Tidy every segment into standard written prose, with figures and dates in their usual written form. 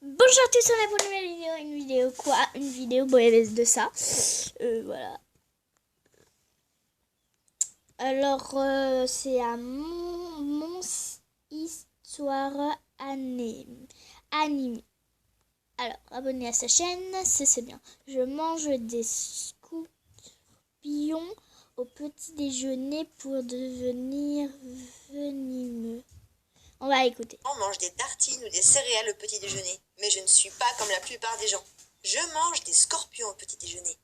Bonjour à tous, on est pour une nouvelle vidéo. Une vidéo quoi? Une vidéo de ça. Voilà. Alors, c'est à mon histoire animée. Alors, abonnez à sa chaîne, c'est bien. Je mange des scorpions au petit déjeuner pour devenir venimeux. On va écouter. On mange des tartines ou des céréales au petit déjeuner, mais je ne suis pas comme la plupart des gens. Je mange des scorpions au petit déjeuner.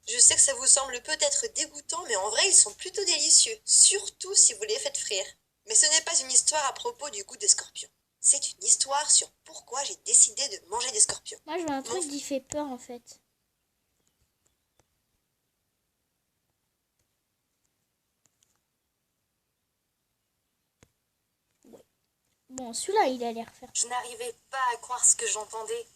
Je sais que ça vous semble peut-être dégoûtant, mais en vrai, ils sont plutôt délicieux, surtout si vous les faites frire. Mais ce n'est pas une histoire à propos du goût des scorpions. C'est une histoire sur pourquoi j'ai décidé de manger des scorpions. Moi, je vois un truc qui fait peur, en fait. Bon, celui-là, il a l'air faire. Je n'arrivais pas à croire ce que j'entendais.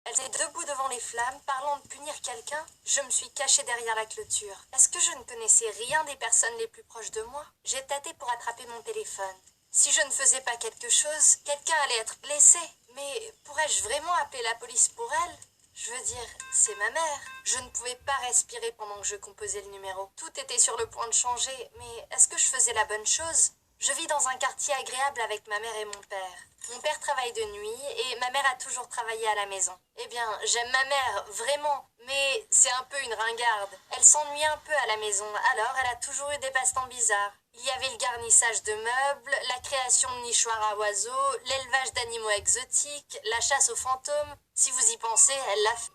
Elle était debout devant les flammes, parlant de punir quelqu'un. Je me suis cachée derrière la clôture. Est-ce que je ne connaissais rien des personnes les plus proches de moi? J'ai tâté pour attraper mon téléphone. Si je ne faisais pas quelque chose, quelqu'un allait être blessé. Mais pourrais-je vraiment appeler la police pour elle? Je veux dire, c'est ma mère. Je ne pouvais pas respirer pendant que je composais le numéro. Tout était sur le point de changer, mais est-ce que je faisais la bonne chose? Je vis dans un quartier agréable avec ma mère et mon père. Mon père travaille de nuit et ma mère a toujours travaillé à la maison. Eh bien, j'aime ma mère, vraiment, mais c'est un peu une ringarde. Elle s'ennuie un peu à la maison, alors elle a toujours eu des passe-temps bizarres. Il y avait le garnissage de meubles, la création de nichoirs à oiseaux, l'élevage d'animaux exotiques, la chasse aux fantômes. Si vous y pensez, elle l'a fait.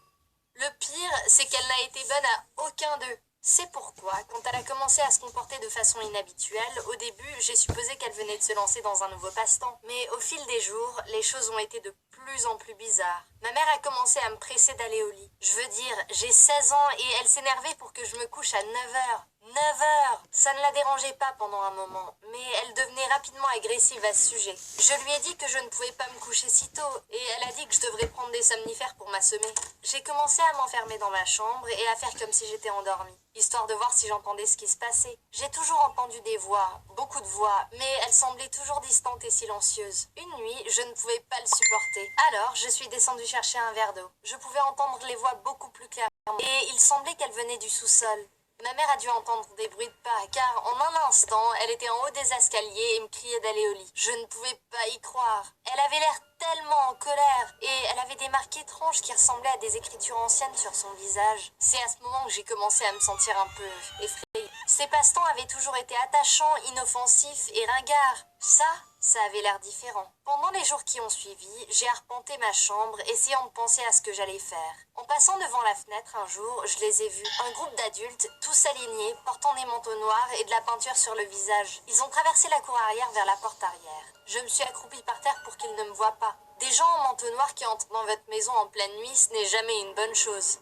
Le pire, c'est qu'elle n'a été bonne à aucun d'eux. C'est pourquoi, quand elle a commencé à se comporter de façon inhabituelle, au début, j'ai supposé qu'elle venait de se lancer dans un nouveau passe-temps. Mais au fil des jours, les choses ont été de plus en plus bizarres. Ma mère a commencé à me presser d'aller au lit. Je veux dire, j'ai 16 ans et elle s'énervait pour que je me couche à 9h. 9h! Ça ne la dérangeait pas pendant un moment, mais elle devenait rapidement agressive à ce sujet. Je lui ai dit que je ne pouvais pas me coucher si tôt, et elle a dit que je devrais prendre des somnifères pour m'assommer. J'ai commencé à m'enfermer dans ma chambre et à faire comme si j'étais endormie, histoire de voir si j'entendais ce qui se passait. J'ai toujours entendu des voix, beaucoup de voix, mais elles semblaient toujours distantes et silencieuses. Une nuit, je ne pouvais pas le supporter. Alors, je suis descendue chercher un verre d'eau. Je pouvais entendre les voix beaucoup plus clairement, et il semblait qu'elles venaient du sous-sol. Ma mère a dû entendre des bruits de pas, car en un instant, elle était en haut des escaliers et me criait d'aller au lit. Je ne pouvais pas y croire. Elle avait l'air tellement en colère, et elle avait des marques étranges qui ressemblaient à des écritures anciennes sur son visage. C'est à ce moment que j'ai commencé à me sentir un peu effrayée. Ses passe-temps avaient toujours été attachants, inoffensifs et ringards. Ça avait l'air différent. Pendant les jours qui ont suivi, j'ai arpenté ma chambre, essayant de penser à ce que j'allais faire. En passant devant la fenêtre un jour, je les ai vus. Un groupe d'adultes, tous alignés, portant des manteaux noirs et de la peinture sur le visage. Ils ont traversé la cour arrière vers la porte arrière. Je me suis accroupie par terre pour qu'ils ne me voient pas. Des gens en manteau noir qui entrent dans votre maison en pleine nuit, ce n'est jamais une bonne chose.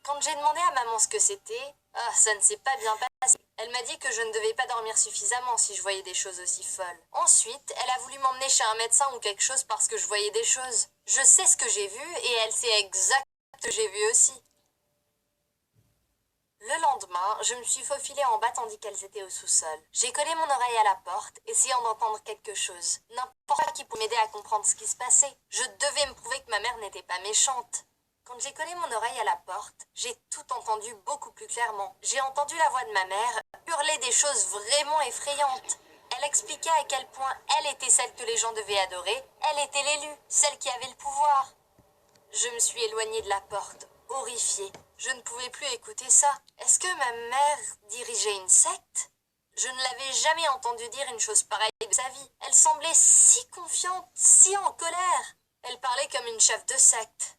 Quand j'ai demandé à maman ce que c'était, ça ne s'est pas bien passé. Elle m'a dit que je ne devais pas dormir suffisamment si je voyais des choses aussi folles. Ensuite, elle a voulu m'emmener chez un médecin ou quelque chose parce que je voyais des choses. Je sais ce que j'ai vu et elle sait exactement ce que j'ai vu aussi. Le lendemain, je me suis faufilée en bas tandis qu'elles étaient au sous-sol. J'ai collé mon oreille à la porte, essayant d'entendre quelque chose. N'importe qui pouvait m'aider à comprendre ce qui se passait. Je devais me prouver que ma mère n'était pas méchante. Quand j'ai collé mon oreille à la porte, j'ai tout entendu beaucoup plus clairement. J'ai entendu la voix de ma mère hurler des choses vraiment effrayantes. Elle expliquait à quel point elle était celle que les gens devaient adorer. Elle était l'élue, celle qui avait le pouvoir. Je me suis éloignée de la porte, horrifiée. Je ne pouvais plus écouter ça. Est-ce que ma mère dirigeait une secte? Je ne l'avais jamais entendue dire une chose pareille de sa vie. Elle semblait si confiante, si en colère. Elle parlait comme une chef de secte.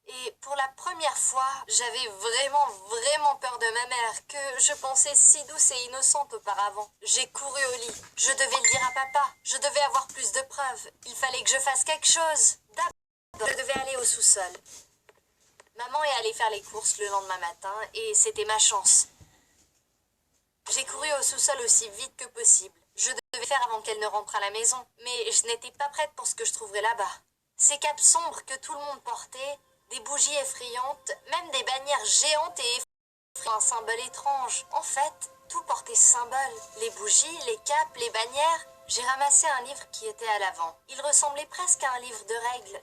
Et pour la première fois, j'avais vraiment peur de ma mère, que je pensais si douce et innocente auparavant. J'ai couru au lit. Je devais le dire à papa. Je devais avoir plus de preuves. Il fallait que je fasse quelque chose. D'abord, je devais aller au sous-sol. Maman est allée faire les courses le lendemain matin et c'était ma chance. J'ai couru au sous-sol aussi vite que possible. Je devais faire avant qu'elle ne rentre à la maison, mais je n'étais pas prête pour ce que je trouverais là-bas. Ces capes sombres que tout le monde portait, des bougies effrayantes, même des bannières géantes et effrayantes, un symbole étrange. En fait, tout portait ce symbole. Les bougies, les capes, les bannières. J'ai ramassé un livre qui était à l'avant. Il ressemblait presque à un livre de règles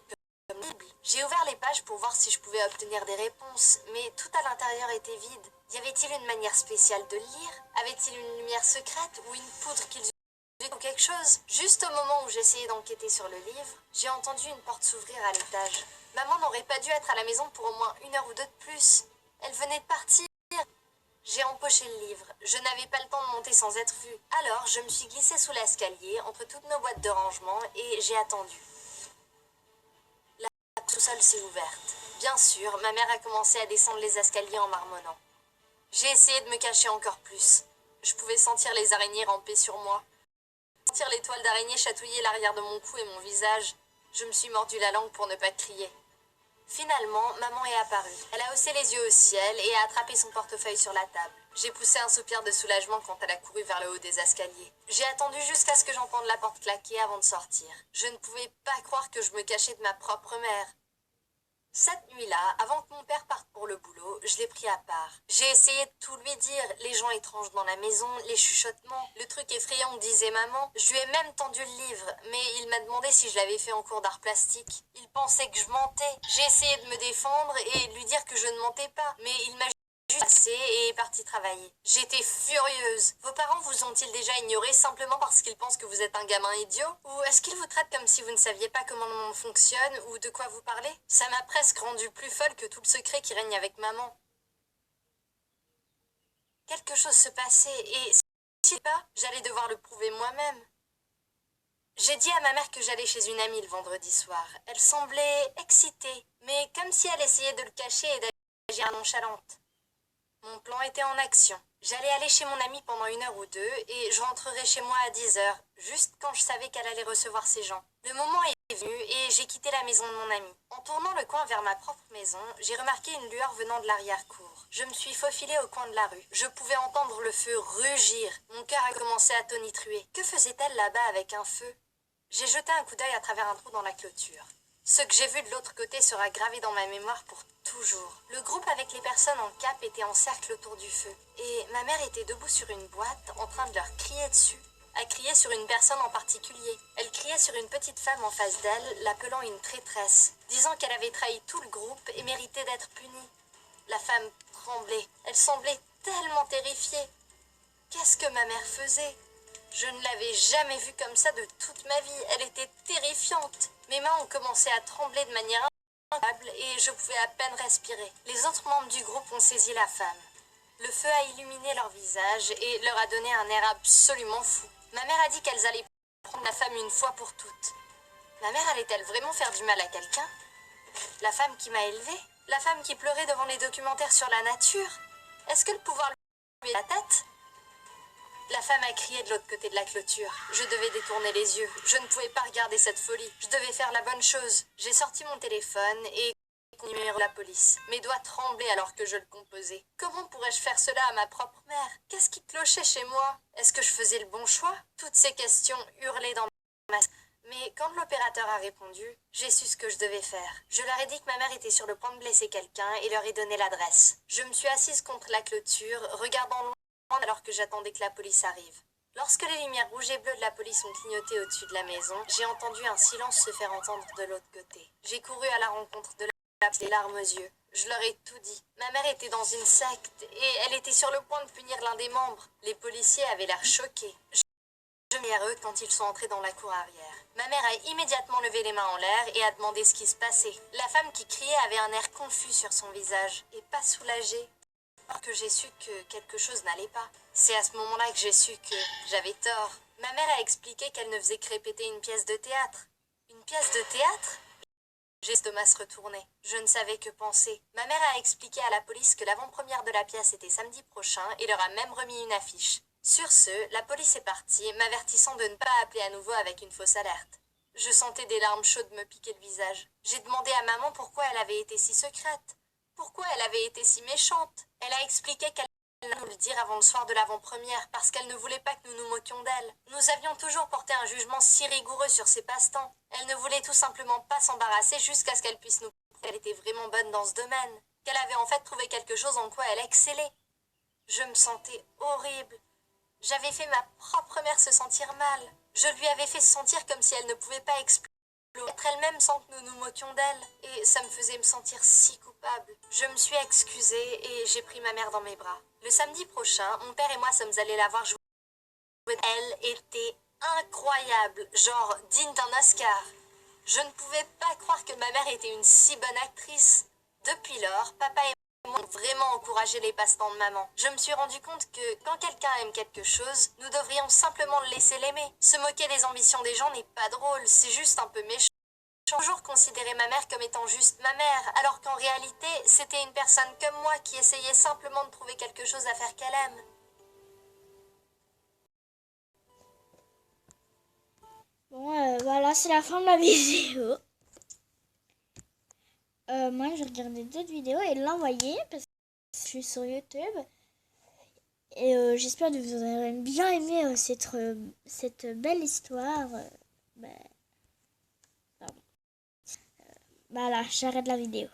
Bible. J'ai ouvert les pages pour voir si je pouvais obtenir des réponses, mais tout à l'intérieur était vide. Y avait-il une manière spéciale de le lire? Avait-il une lumière secrète ou une poudre qu'ils utilisaient ou quelque chose? Juste au moment où j'essayais d'enquêter sur le livre, j'ai entendu une porte s'ouvrir à l'étage. Maman n'aurait pas dû être à la maison pour au moins 1 heure ou 2 de plus. Elle venait de partir. J'ai empoché le livre. Je n'avais pas le temps de monter sans être vue. Alors, je me suis glissée sous l'escalier, entre toutes nos boîtes de rangement, et j'ai attendu. La sous-sol s'est ouverte. Bien sûr, ma mère a commencé à descendre les escaliers en marmonnant. J'ai essayé de me cacher encore plus. Je pouvais sentir les araignées ramper sur moi. Sentir les toiles d'araignée chatouiller l'arrière de mon cou et mon visage. Je me suis mordu la langue pour ne pas crier. Finalement, maman est apparue. Elle a haussé les yeux au ciel et a attrapé son portefeuille sur la table. J'ai poussé un soupir de soulagement quand elle a couru vers le haut des escaliers. J'ai attendu jusqu'à ce que j'entende la porte claquer avant de sortir. Je ne pouvais pas croire que je me cachais de ma propre mère. Cette nuit-là, avant que mon père parte pour le boulot, je l'ai pris à part. J'ai essayé de tout lui dire, les gens étranges dans la maison, les chuchotements, le truc effrayant que disait maman. Je lui ai même tendu le livre, mais il m'a demandé si je l'avais fait en cours d'art plastique. Il pensait que je mentais. J'ai essayé de me défendre et de lui dire que je ne mentais pas, mais il m'a juste passé et est parti travailler. J'étais furieuse. Vos parents vous ont-ils déjà ignoré simplement parce qu'ils pensent que vous êtes un gamin idiot? Ou est-ce qu'ils vous traitent comme si vous ne saviez pas comment le monde fonctionne ou de quoi vous parlez? Ça m'a presque rendue plus folle que tout le secret qui règne avec maman. Quelque chose se passait et si pas, j'allais devoir le prouver moi-même. J'ai dit à ma mère que j'allais chez une amie le vendredi soir. Elle semblait excitée, mais comme si elle essayait de le cacher et d'agir nonchalante. Mon plan était en action. J'allais aller chez mon amie pendant 1 heure ou 2 et je rentrerai chez moi à 10 heures, juste quand je savais qu'elle allait recevoir ses gens. Le moment est venu et j'ai quitté la maison de mon amie. En tournant le coin vers ma propre maison, j'ai remarqué une lueur venant de l'arrière-cour. Je me suis faufilée au coin de la rue. Je pouvais entendre le feu rugir. Mon cœur a commencé à tonitruer. Que faisait-elle là-bas avec un feu? J'ai jeté un coup d'œil à travers un trou dans la clôture. Ce que j'ai vu de l'autre côté sera gravé dans ma mémoire pour toujours. Le groupe avec les personnes en cap était en cercle autour du feu. Et ma mère était debout sur une boîte, en train de leur crier dessus. Elle criait sur une personne en particulier. Elle criait sur une petite femme en face d'elle, l'appelant une traîtresse, disant qu'elle avait trahi tout le groupe et méritait d'être punie. La femme tremblait. Elle semblait tellement terrifiée. Qu'est-ce que ma mère faisait? Je ne l'avais jamais vue comme ça de toute ma vie. Elle était terrifiante. Mes mains ont commencé à trembler de manière incroyable et je pouvais à peine respirer. Les autres membres du groupe ont saisi la femme. Le feu a illuminé leur visage et leur a donné un air absolument fou. Ma mère a dit qu'elles allaient prendre la femme une fois pour toutes. Ma mère allait-elle vraiment faire du mal à quelqu'un? La femme qui m'a élevée? La femme qui pleurait devant les documentaires sur la nature? Est-ce que le pouvoir lui est la tête? La femme a crié de l'autre côté de la clôture. Je devais détourner les yeux. Je ne pouvais pas regarder cette folie. Je devais faire la bonne chose. J'ai sorti mon téléphone et numéro de la police. Mes doigts tremblaient alors que je le composais. Comment pourrais-je faire cela à ma propre mère? Qu'est-ce qui clochait chez moi? Est-ce que je faisais le bon choix? Toutes ces questions hurlaient dans ma tête. Mais quand l'opérateur a répondu, j'ai su ce que je devais faire. Je leur ai dit que ma mère était sur le point de blesser quelqu'un et leur ai donné l'adresse. Je me suis assise contre la clôture, regardant loin alors que j'attendais que la police arrive. Lorsque les lumières rouges et bleues de la police ont clignoté au-dessus de la maison, j'ai entendu un silence se faire entendre de l'autre côté. J'ai couru à la rencontre de les larmes aux yeux. Je leur ai tout dit. Ma mère était dans une secte et elle était sur le point de punir l'un des membres. Les policiers avaient l'air choqués. Je me eux quand ils sont entrés dans la cour arrière. Ma mère a immédiatement levé les mains en l'air et a demandé ce qui se passait. La femme qui criait avait un air confus sur son visage et pas soulagée. Alors que j'ai su que quelque chose n'allait pas. C'est à ce moment-là que j'ai su que j'avais tort. Ma mère a expliqué qu'elle ne faisait que répéter une pièce de théâtre. Une pièce de théâtre? J'ai l'estomac se retourner. Je ne savais que penser. Ma mère a expliqué à la police que l'avant-première de la pièce était samedi prochain et leur a même remis une affiche. Sur ce, la police est partie, m'avertissant de ne pas appeler à nouveau avec une fausse alerte. Je sentais des larmes chaudes me piquer le visage. J'ai demandé à maman pourquoi elle avait été si secrète. Pourquoi elle avait été si méchante? Elle a expliqué qu'elle allait nous le dire avant le soir de l'avant-première parce qu'elle ne voulait pas que nous nous moquions d'elle. Nous avions toujours porté un jugement si rigoureux sur ses passe-temps. Elle ne voulait tout simplement pas s'embarrasser jusqu'à ce qu'elle puisse nous prouver qu'elle était vraiment bonne dans ce domaine, qu'elle avait en fait trouvé quelque chose en quoi elle excellait. Je me sentais horrible. J'avais fait ma propre mère se sentir mal. Je lui avais fait se sentir comme si elle ne pouvait pas expliquer Être elle-même sans que nous nous moquions d'elle. Et ça me faisait me sentir si coupable. Je me suis excusée et j'ai pris ma mère dans mes bras. Le samedi prochain, mon père et moi sommes allés la voir jouer. Elle était incroyable, genre digne d'un Oscar. Je ne pouvais pas croire que ma mère était une si bonne actrice. Depuis lors, papa et moi ont vraiment encouragé les passe-temps de maman. Je me suis rendu compte que quand quelqu'un aime quelque chose, nous devrions simplement le laisser l'aimer. Se moquer des ambitions des gens n'est pas drôle, c'est juste un peu méchant. J'ai toujours considéré ma mère comme étant juste ma mère, alors qu'en réalité, c'était une personne comme moi qui essayait simplement de trouver quelque chose à faire qu'elle aime. Bon, voilà, c'est la fin de la vidéo. Moi, je regardais d'autres vidéos et l'envoyer parce que je suis sur YouTube. Et j'espère que vous aurez bien aimé cette belle histoire. Pardon. Voilà, j'arrête la vidéo.